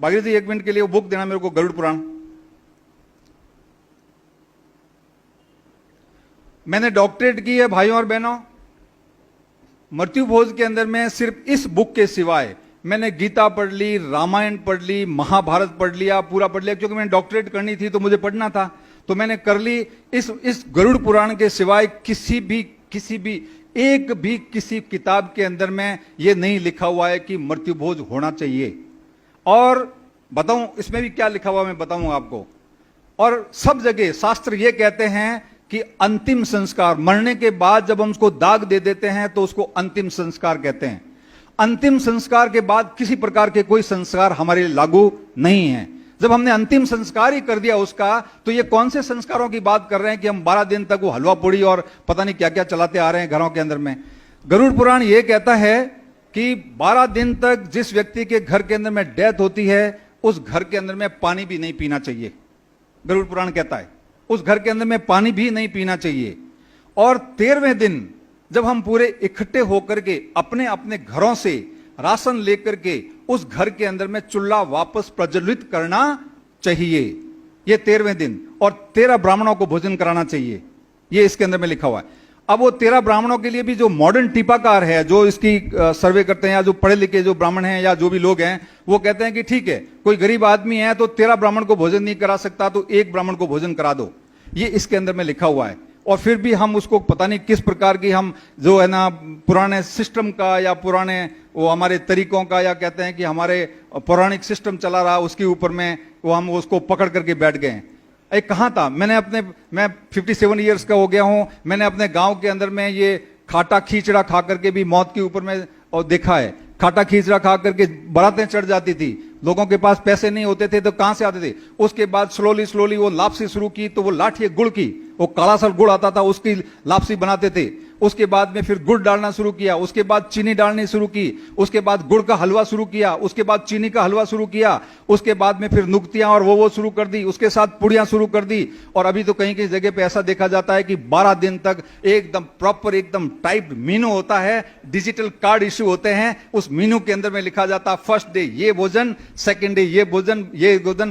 भागीरथ जी 1 minute के लिए वो बुक देना मेरे को, गरुड़ पुराण। मैंने डॉक्टरेट की है भाइयों और बहनों। मृत्यु भोज के अंदर में सिर्फ इस बुक के सिवाय मैंने गीता पढ़ ली, रामायण पढ़ ली, महाभारत पढ़ लिया, पूरा पढ़ लिया, क्योंकि मैंने डॉक्टरेट करनी थी तो मुझे पढ़ना था, तो मैंने कर ली। इस गरुड़ पुराण के सिवाय किसी भी किसी किताब के अंदर में यह नहीं लिखा हुआ है कि मृत्यु भोज होना चाहिए। और बताऊं इसमें भी क्या लिखा हुआ मैं बताऊंगा आपको। और सब जगह शास्त्र यह कहते हैं कि अंतिम संस्कार, मरने के बाद जब हम उसको दाग दे देते हैं तो उसको अंतिम संस्कार कहते हैं। अंतिम संस्कार के बाद किसी प्रकार के कोई संस्कार हमारे लिए लागू नहीं है। जब हमने अंतिम संस्कार ही कर दिया उसका, तो ये कौन से संस्कारों की बात कर रहे हैं कि हम 12 दिन तक वो हलवा पूड़ी और पता नहीं क्या क्या चलाते आ रहे हैं घरों के अंदर में। गरुड़ पुराण ये कहता है कि 12 दिन तक जिस व्यक्ति के घर के अंदर में डेथ होती है उस घर के अंदर में पानी भी नहीं पीना चाहिए। गरुड़ पुराण कहता है उस घर के अंदर में पानी भी नहीं पीना चाहिए। और 13वें दिन जब हम पूरे इकट्ठे होकर के अपने अपने घरों से राशन लेकर के उस घर के अंदर में चूल्हा वापस प्रज्वलित करना चाहिए, ये 13वें दिन। और 13 ब्राह्मणों को भोजन कराना चाहिए, ये इसके अंदर में लिखा हुआ है। अब वो 13 ब्राह्मणों के लिए भी जो मॉडर्न टीपाकार है, जो इसकी सर्वे करते हैं, या जो पढ़े लिखे जो ब्राह्मण हैं या जो भी लोग हैं, वो कहते हैं कि ठीक है, कोई गरीब आदमी है तो 13 ब्राह्मण को भोजन नहीं करा सकता तो 1 ब्राह्मण को भोजन करा दो, ये इसके अंदर में लिखा हुआ है। और फिर भी हम उसको पता नहीं किस प्रकार की हम जो है ना पुराने सिस्टम का या पुराने वो हमारे तरीकों का, या कहते हैं कि हमारे पौराणिक सिस्टम चला रहा उसके ऊपर में वो हम उसको पकड़ करके बैठ गए। एक कहाँ था, मैं 57 ईयर्स का हो गया हूं, मैंने अपने गांव के अंदर में ये खाटा खींचड़ा खा करके भी मौत के ऊपर में और देखा है। खाटा खींचड़ा खा करके बारातें चढ़ जाती थी, लोगों के पास पैसे नहीं होते थे तो कहां से आते थे। उसके बाद स्लोली वो लापसी शुरू की, तो वो लाठी गुड़ की, वो काला सा गुड़ आता था उसकी लापसी बनाते थे। उसके बाद में फिर गुड़ डालना शुरू किया, उसके बाद चीनी डालनी शुरू की, उसके बाद गुड़ का हलवा शुरू किया, उसके बाद चीनी का हलवा शुरू किया, उसके बाद में फिर नुक्तियां और वो शुरू कर दी, उसके साथ पुड़ियां शुरू कर दी। और अभी तो कहीं कहीं जगह पे ऐसा देखा जाता है कि 12 दिन तक एकदम प्रॉपर एकदम टाइप्ड मीनू होता है, डिजिटल कार्ड इश्यू होते हैं, उस मीनू के अंदर में लिखा जाता है फर्स्ट डे ये भोजन, सेकेंड डे ये भोजन,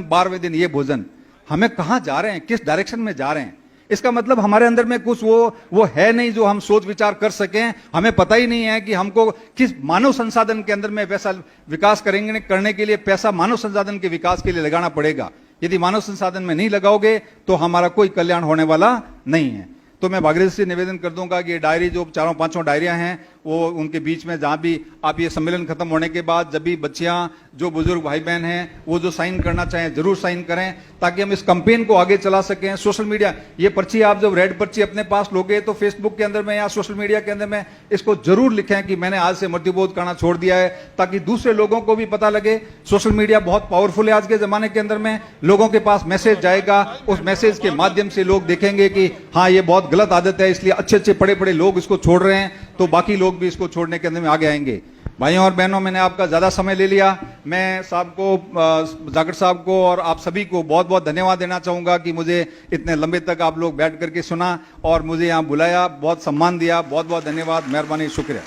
12वें दिन ये भोजन। हमें कहां जा रहे हैं, किस डायरेक्शन में जा रहे हैं? इसका मतलब हमारे अंदर में कुछ वो है नहीं जो हम सोच विचार कर सकें। हमें पता ही नहीं है कि हमको किस मानव संसाधन के अंदर में वैसा विकास करने के लिए पैसा मानव संसाधन के विकास के लिए लगाना पड़ेगा। यदि मानव संसाधन में नहीं लगाओगे तो हमारा कोई कल्याण होने वाला नहीं है। तो मैं भागीरथ से निवेदन कर दूंगा कि ये डायरी जो 4-5 डायरियां हैं वो उनके बीच में जहां भी आप ये सम्मेलन खत्म होने के बाद जब भी बच्चियां जो बुजुर्ग भाई बहन हैं वो जो साइन करना चाहें जरूर साइन करें, ताकि हम इस कैंपेन को आगे चला सकें। सोशल मीडिया, ये पर्ची आप जब रेड पर्ची अपने पास लोगे तो फेसबुक के अंदर में या सोशल मीडिया के अंदर में इसको जरूर लिखें कि मैंने आज से मृत्युबोध करना छोड़ दिया है, ताकि दूसरे लोगों को भी पता लगे। सोशल मीडिया बहुत पावरफुल है आज के जमाने के अंदर में, लोगों के पास मैसेज जाएगा, उस मैसेज के माध्यम से लोग देखेंगे कि हाँ ये बहुत गलत आदत है, इसलिए अच्छे बड़े लोग इसको छोड़ रहे हैं, तो बाकी लोग भी इसको छोड़ने के अंदर में आगे आएंगे। भाइयों और बहनों, मैंने आपका ज्यादा समय ले लिया। मैं साहब को, जाकिर साहब को और आप सभी को बहुत बहुत धन्यवाद देना चाहूंगा कि मुझे इतने लंबे तक आप लोग बैठ करके सुना और मुझे यहां बुलाया, बहुत सम्मान दिया। बहुत बहुत धन्यवाद, मेहरबानी, शुक्रिया।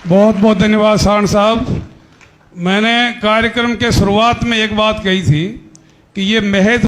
बहुत बहुत धन्यवाद सारण साहब। मैंने कार्यक्रम के शुरुआत में एक बात कही थी कि ये महज